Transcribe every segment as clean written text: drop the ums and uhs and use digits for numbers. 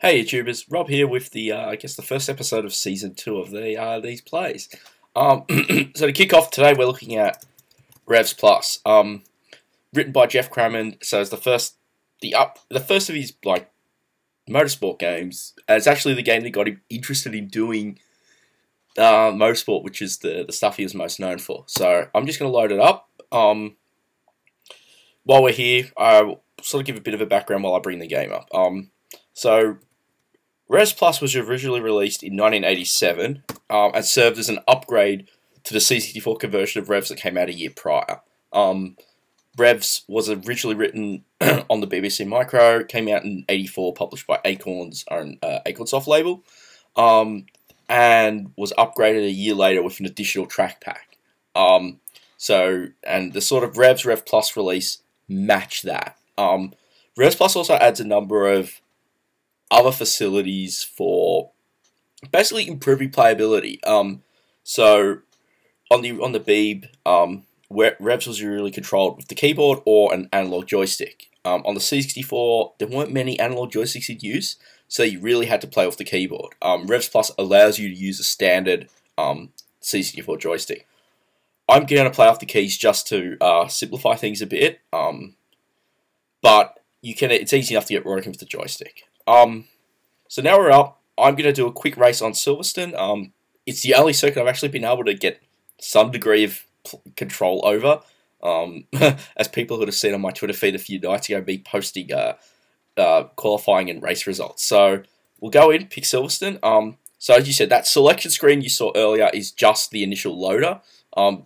Hey YouTubers, Rob here with the I guess the first episode of season 2 of these plays. So to kick off today, we're looking at Revs Plus, written by Geoff Crammond. So it's the first of his motorsport games. It's actually the game that got him interested in doing motorsport, which is the stuff he is most known for. So I'm just going to load it up. While we're here, I'll sort of give a bit of a background while I bring the game up. So Revs Plus was originally released in 1987 and served as an upgrade to the C64 conversion of Revs that came out a year prior. Revs was originally written on the BBC Micro, came out in '84, published by Acorn's own Acornsoft label, and was upgraded a year later with an additional track pack. And the sort of Rev Plus release matched that. Revs Plus also adds a number of other facilities for basically improving playability. So on the Beeb, Revs was really controlled with the keyboard or an analog joystick. On the C64, there weren't many analog joysticks in use, so you really had to play with the keyboard. Revs Plus allows you to use a standard C64 joystick. I'm going to play off the keys just to simplify things a bit, but it's easy enough to get working with the joystick. So now we're up. I'm going to do a quick race on Silverstone. It's the only circuit I've actually been able to get some degree of control over. As people who have seen on my Twitter feed a few nights ago, be posting qualifying and race results. So we'll go in, pick Silverstone. So as you said, that selection screen you saw earlier is just the initial loader. On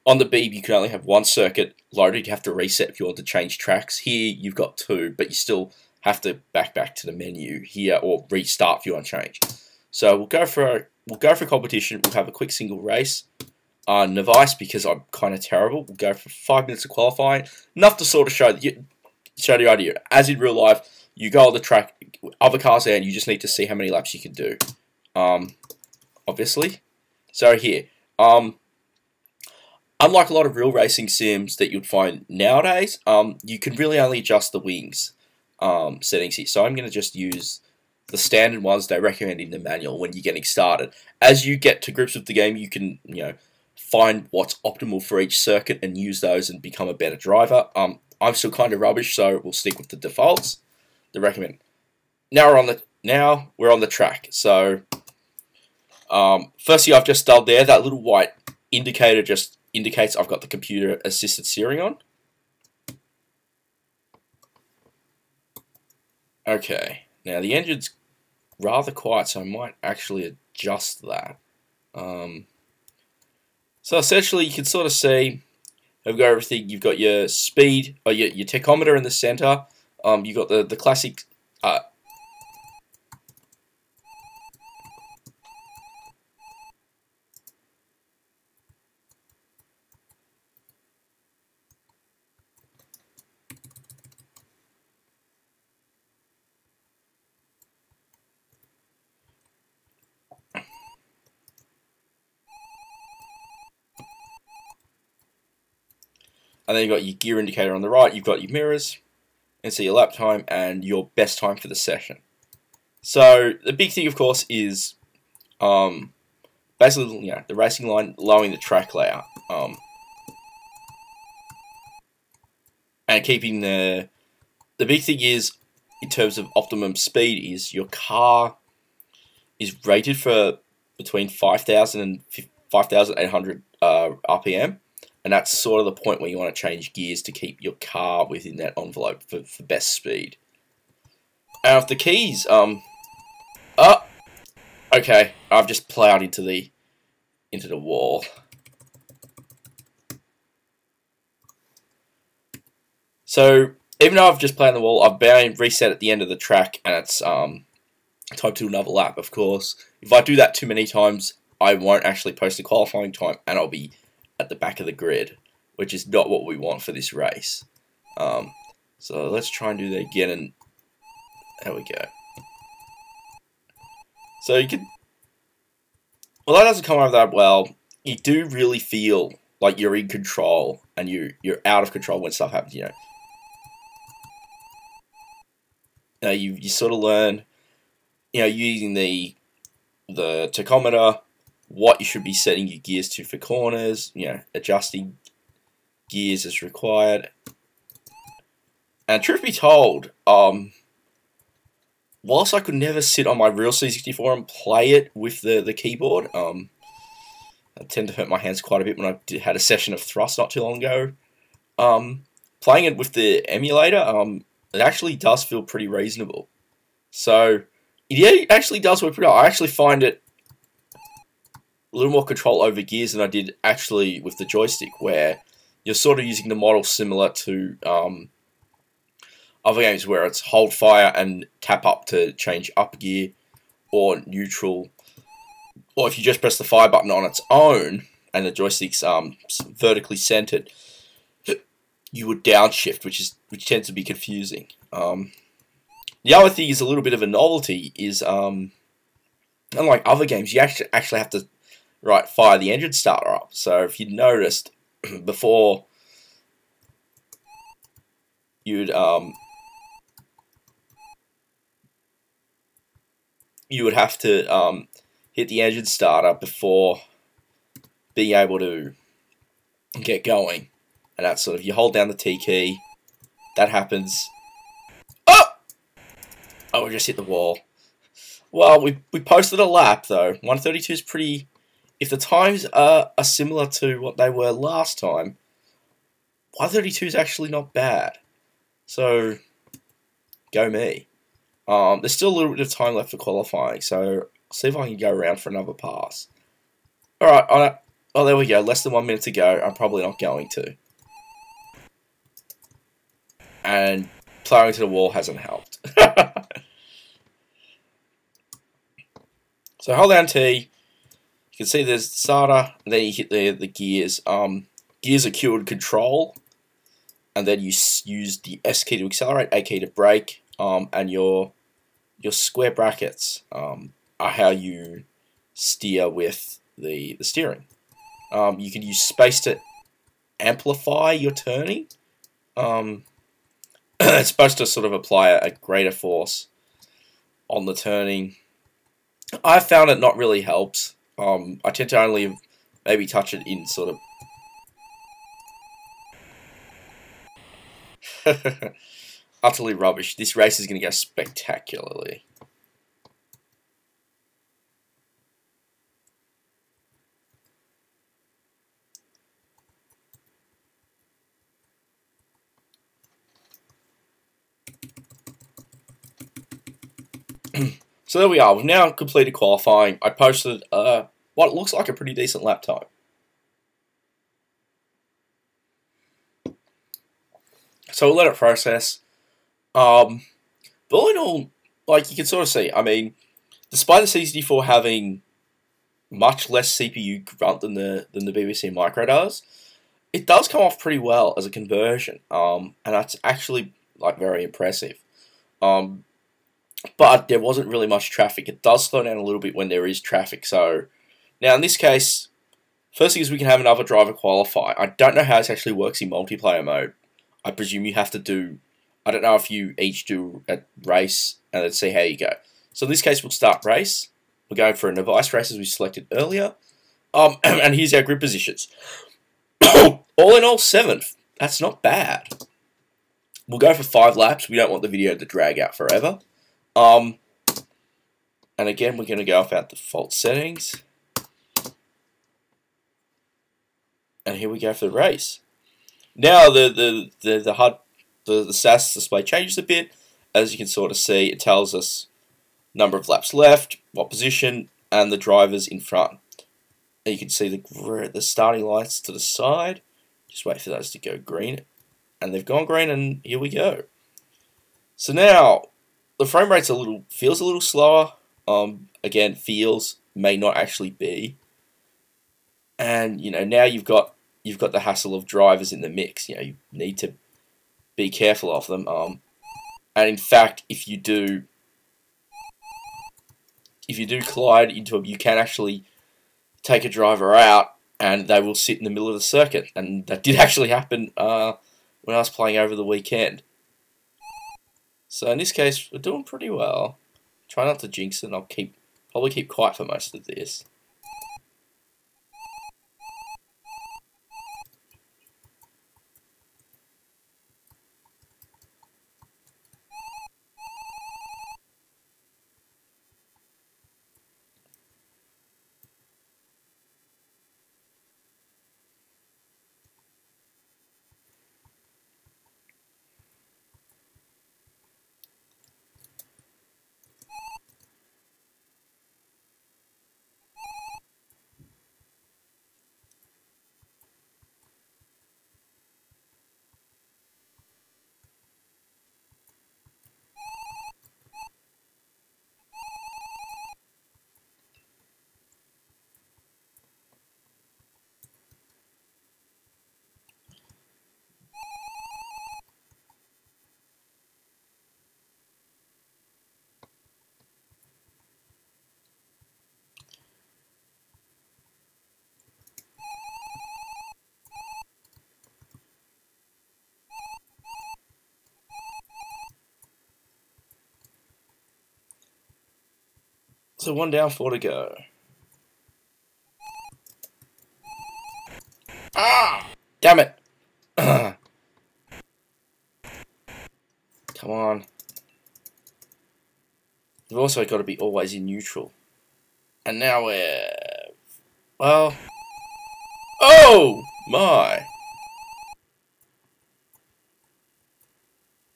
the Beeb, you can only have one circuit loaded. You have to reset if you want to change tracks. Here, you've got two, but you still have to back to the menu here or restart if you want to change. So we'll go for competition. We'll have a quick single race. Novice, because I'm kind of terrible. We'll go for 5 minutes of qualifying. Enough to sort of show the idea. As in real life, you go on the track, other cars there, and you just need to see how many laps you can do. Obviously. So here, unlike a lot of real racing sims that you'd find nowadays, you can really only adjust the wings settings here. So I'm going to just use the standard ones they recommend in the manual when you're getting started. As you get to grips with the game, you can find what's optimal for each circuit and use those and become a better driver. I'm still kind of rubbish, so we'll stick with the defaults. They recommend. Now we're on the track. So firstly, I've just dulled there. That little white indicator just indicates I've got the computer assisted steering on. Okay, now the engine's rather quiet, so I might actually adjust that. So essentially, you can sort of see, I've got everything. You've got your speed, or your tachometer in the center. You've got the classic. And then you've got your gear indicator on the right, you've got your mirrors, and so your lap time and your best time for the session. So the big thing, of course, is basically the racing line, lowering the track layout, and keeping the big thing is, in terms of optimum speed, is your car is rated for between 5,000 and 5,800 RPM. And that's sort of the point where you want to change gears to keep your car within that envelope for best speed. And with the keys, okay, I've just plowed into the wall. So even though I've just plowed in the wall, I've been reset at the end of the track, and it's time to do another lap. Of course, if I do that too many times, I won't actually post the qualifying time, and I'll be at the back of the grid, which is not what we want for this race. So let's try and do that again, and there we go. So you can, well, that doesn't come over that well. You do really feel like you're in control, and you're out of control when stuff happens. You sort of learn using the tachometer, what you should be setting your gears to for corners, adjusting gears as required. And truth be told, whilst I could never sit on my real C64 and play it with the keyboard, I tend to hurt my hands quite a bit when I had a session of Thrust not too long ago. Playing it with the emulator, it actually does feel pretty reasonable. So, it actually does work pretty well. I actually find it a little more control over gears than I did actually with the joystick, where you're sort of using the model similar to other games where it's hold fire and tap up to change up gear or neutral. Or if you just press the fire button on its own and the joystick's vertically centered, you would downshift, which tends to be confusing. The other thing is a little bit of a novelty is, unlike other games, you actually have to fire the engine starter up. So if you'd noticed before, you would have to hit the engine starter before being able to get going. And that's sort of, you hold down the T key, that happens. Oh, we just hit the wall. Well, we posted a lap though. 132 is pretty, if the times are similar to what they were last time, 132 is actually not bad. So, go me. There's still a little bit of time left for qualifying, so I'll see if I can go around for another pass. Alright, oh there we go, less than 1 minute to go. I'm probably not going to. And plowing to the wall hasn't helped. So hold down T, you can see there's the starter, and then you hit the gears. Gears are keyword control, and then you use the S key to accelerate, A key to brake, and your square brackets are how you steer with the steering. You can use space to amplify your turning. It's supposed to sort of apply a greater force on the turning. I found it not really helps. I tend to only maybe touch it in sort of utterly rubbish. This race is going to go spectacularly. So there we are. We've now completed qualifying. I posted what looks like a pretty decent lap time. So we'll let it process. But all in all, like you can sort of see, I mean, despite the C64 having much less CPU grunt than the BBC Micro does, it does come off pretty well as a conversion. And that's actually like very impressive. But there wasn't really much traffic. It does slow down a little bit when there is traffic. So now in this case, first thing is we can have another driver qualify. I don't know how this actually works in multiplayer mode. I presume you have to do, I don't know if you each do a race and then see how you go. So in this case, we'll start race. We're going for a device race as we selected earlier. And here's our grid positions. All in all, 7th. That's not bad. We'll go for 5 laps. We don't want the video to drag out forever. And again, we're going to go off our default settings. And here we go for the race. Now the SAS display changes a bit. As you can sort of see, it tells us number of laps left, what position, and the drivers in front. And you can see the starting lights to the side. Just wait for those to go green. And they've gone green, and here we go. So now, the frame rate's feels a little slower. Again, feels, may not actually be. And now you've got the hassle of drivers in the mix. You need to be careful of them. And in fact, if you do collide into them, you can actually take a driver out, and they will sit in the middle of the circuit. And that did actually happen when I was playing over the weekend. So in this case, we're doing pretty well. Try not to jinx it, and I'll probably keep quiet for most of this. So 1 down, 4 to go. Ah! Damn it! Come on. We've also got to be always in neutral. And now we're... Well... Oh! My!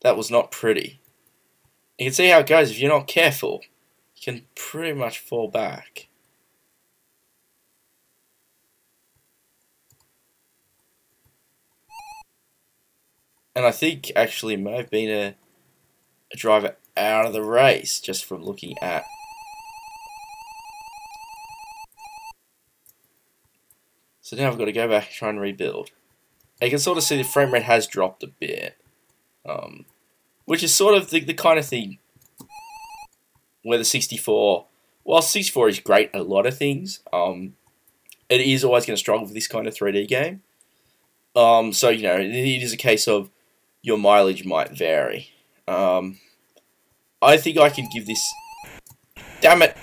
That was not pretty. You can see how it goes if you're not careful. You can pretty much fall back. And I think actually it may have been a driver out of the race just from looking at. So now I've got to go back and try and rebuild. And you can sort of see the frame rate has dropped a bit. Which is sort of the kind of thing where the 64, while 64 is great at a lot of things, it is always going to struggle with this kind of 3D game. So, you know, it is a case of your mileage might vary. I think I can give this... Damn it!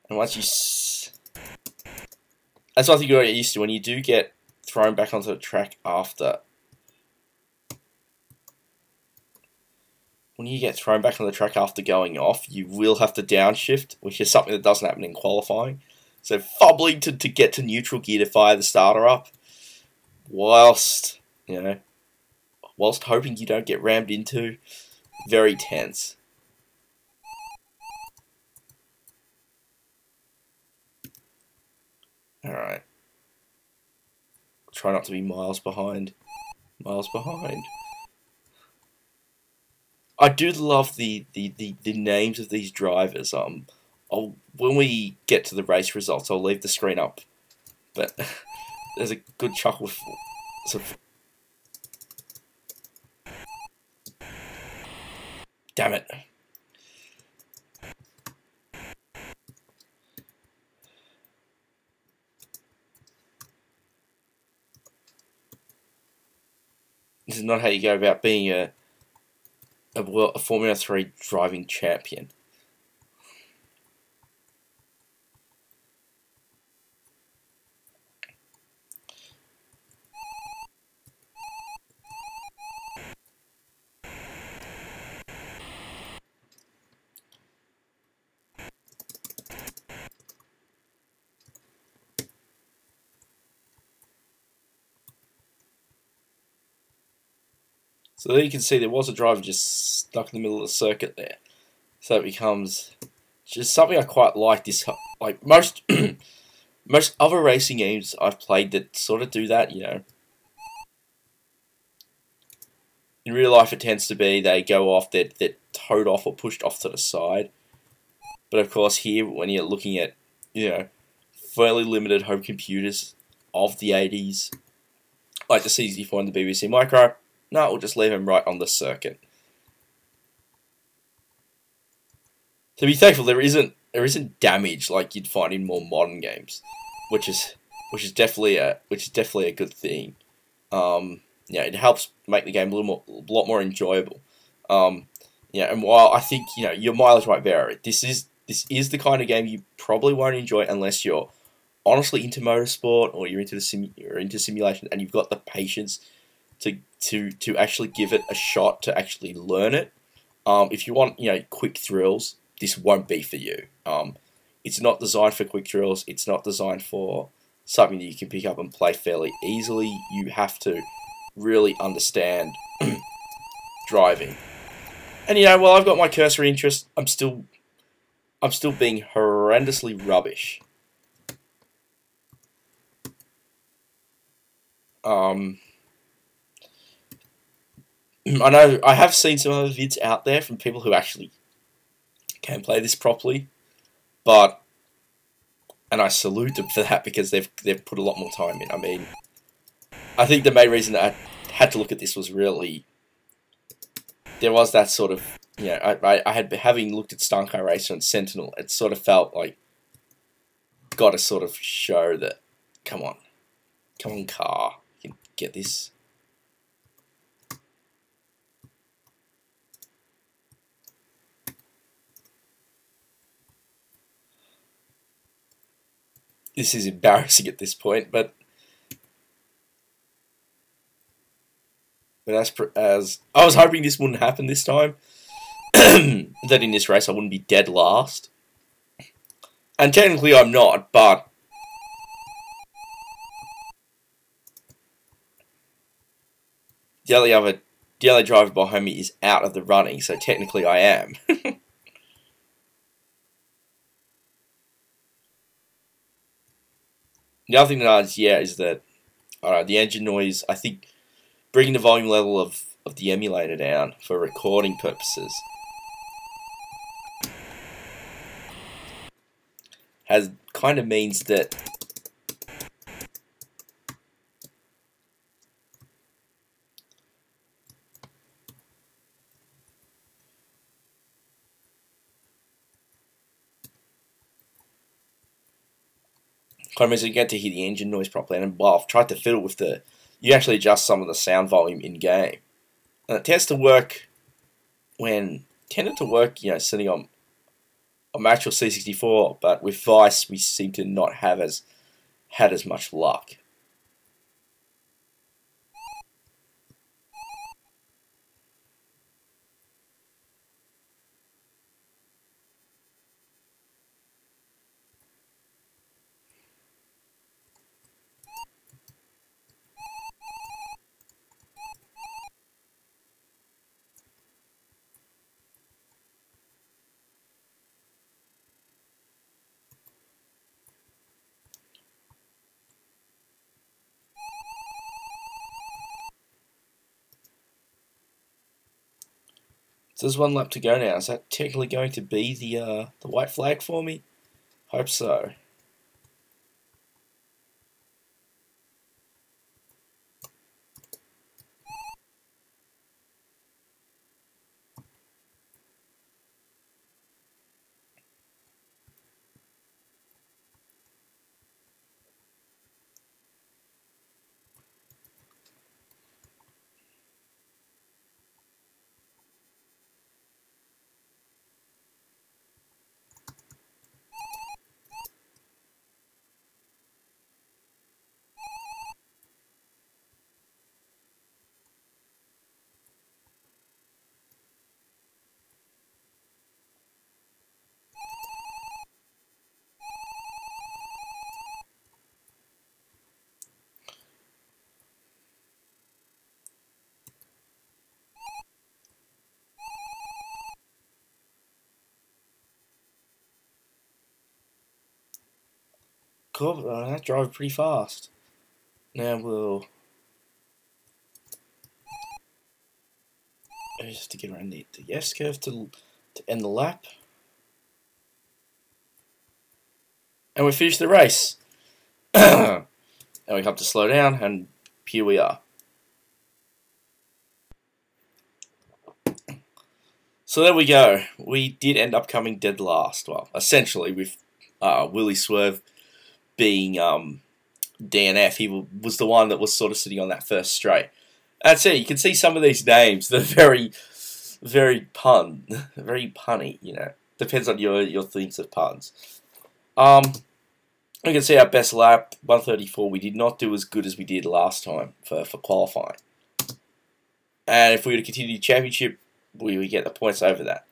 And once you... That's what I think you're used to. When you do get thrown back onto the track after... When you get thrown back on the track after going off, you will have to downshift, which is something that doesn't happen in qualifying. So fumbling to get to neutral gear to fire the starter up, whilst, you know, whilst hoping you don't get rammed into, very tense. Alright. Try not to be miles behind. Miles behind. I do love the names of these drivers. When we get to the race results, I'll leave the screen up. But there's a good chuckle. Damn it. This is not how you go about being a Formula 3 driving champion. So there you can see there was a driver just stuck in the middle of the circuit there. So it becomes just something I quite like. This, like most most other racing games I've played that sort of do that, you know. In real life, it tends to be they go off, they're towed off or pushed off to the side. But of course, here when you're looking at, you know, fairly limited home computers of the 80s, like the C64 and the BBC Micro. No, we'll just leave him right on the circuit. To be thankful, there isn't damage like you'd find in more modern games, which is definitely a good thing. Yeah, it helps make the game a lot more enjoyable. And while I think your mileage might vary, this is the kind of game you probably won't enjoy unless you're honestly into motorsport or you're into simulation and you've got the patience to actually give it a shot to actually learn it. If you want quick thrills, this won't be for you. It's not designed for quick thrills. It's not designed for something that you can pick up and play fairly easily. You have to really understand driving. And while I've got my cursory interest, I'm still being horrendously rubbish. I know I have seen some other vids out there from people who actually can play this properly, and I salute them for that because they've put a lot more time in. I mean, I think the main reason that I had to look at this was really there was that sort of I had having looked at Stunt Car Racer and Sentinel, it sort of felt like got to sort of show that come on car, you can get this. This is embarrassing at this point, but as I was hoping this wouldn't happen this time, that in this race I wouldn't be dead last, and technically I'm not, but the only driver behind me is out of the running, so technically I am. The other thing that I is that the engine noise, I think bringing the volume level of the emulator down for recording purposes kind of means that you get to hear the engine noise properly. And while I've tried to fiddle with you actually adjust some of the sound volume in game, and it tends to work sitting on a actual C64, but with Vice we seem to not have had as much luck. So there's one lap to go now. Is that technically going to be the white flag for me? Hope so. Cool, that drove pretty fast. Now we'll just to get around the S curve to end the lap. And we finished the race. And we have to slow down, and here we are. So there we go. We did end up coming dead last. Well, essentially with Willie Swerve being DNF. He was the one that was sort of sitting on that first straight. That's it. You can see some of these names. They're very very very punny. You know, depends on your things of puns. You can see our best lap 134. We did not do as good as we did last time for qualifying. And if we were to continue the championship, we would get the points over that.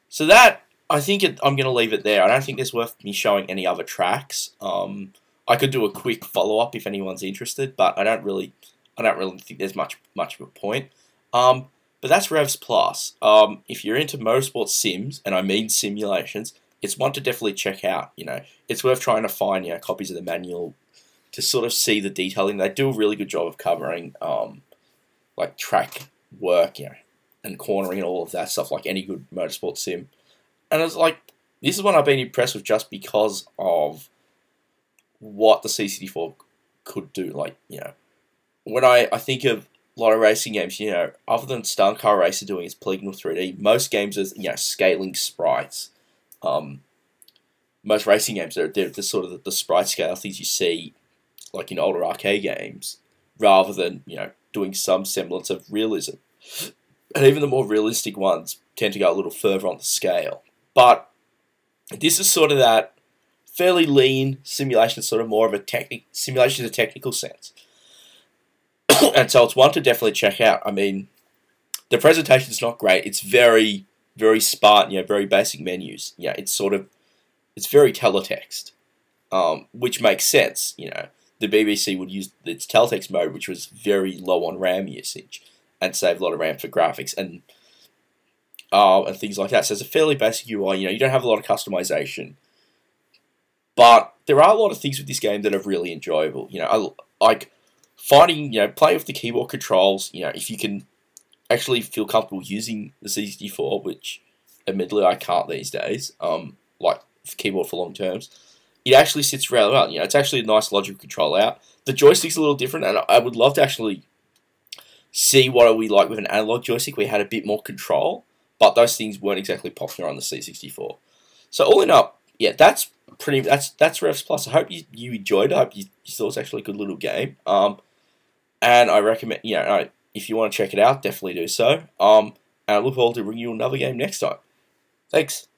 So that, I think I'm going to leave it there. I don't think there's worth me showing any other tracks. I could do a quick follow-up if anyone's interested, but I don't really think there's much of a point. But that's Revs Plus. If you're into motorsport sims, and I mean simulations, it's one to definitely check out. You know, it's worth trying to find copies of the manual to sort of see the detailing. They do a really good job of covering like track work, and cornering and all of that stuff, like any good motorsport sim. And it's like, this is one I've been impressed with just because of what the C64 could do. Like, when I think of a lot of racing games, other than Stunt Car Racer doing its polygonal 3D, most games are, scaling sprites. Most racing games, they're the sort of the sprite scale things you see, like in older arcade games, rather than, doing some semblance of realism. And even the more realistic ones tend to go a little further on the scale. But this is sort of that fairly lean simulation, sort of more of a simulation in a technical sense. And so it's one to definitely check out. I mean, the presentation's not great. It's very, very Spartan, very basic menus. It's very teletext, which makes sense. The BBC would use its teletext mode, which was very low on RAM usage, and save a lot of RAM for graphics and things like that. So it's a fairly basic UI. You don't have a lot of customization, but there are a lot of things with this game that are really enjoyable. I like finding, playing with the keyboard controls. If you can actually feel comfortable using the C64, which admittedly I can't these days. Like keyboard for long terms. It actually sits really well. It's actually a nice logical control out. The joystick's a little different, and I would love to actually see what are we like with an analog joystick. We had a bit more control, but those things weren't exactly popular on the C64. So all in all, that's Revs Plus. I hope you enjoyed it. I hope you thought it was actually a good little game. And I recommend, if you want to check it out, definitely do so. And I look forward to bringing you another game next time. Thanks.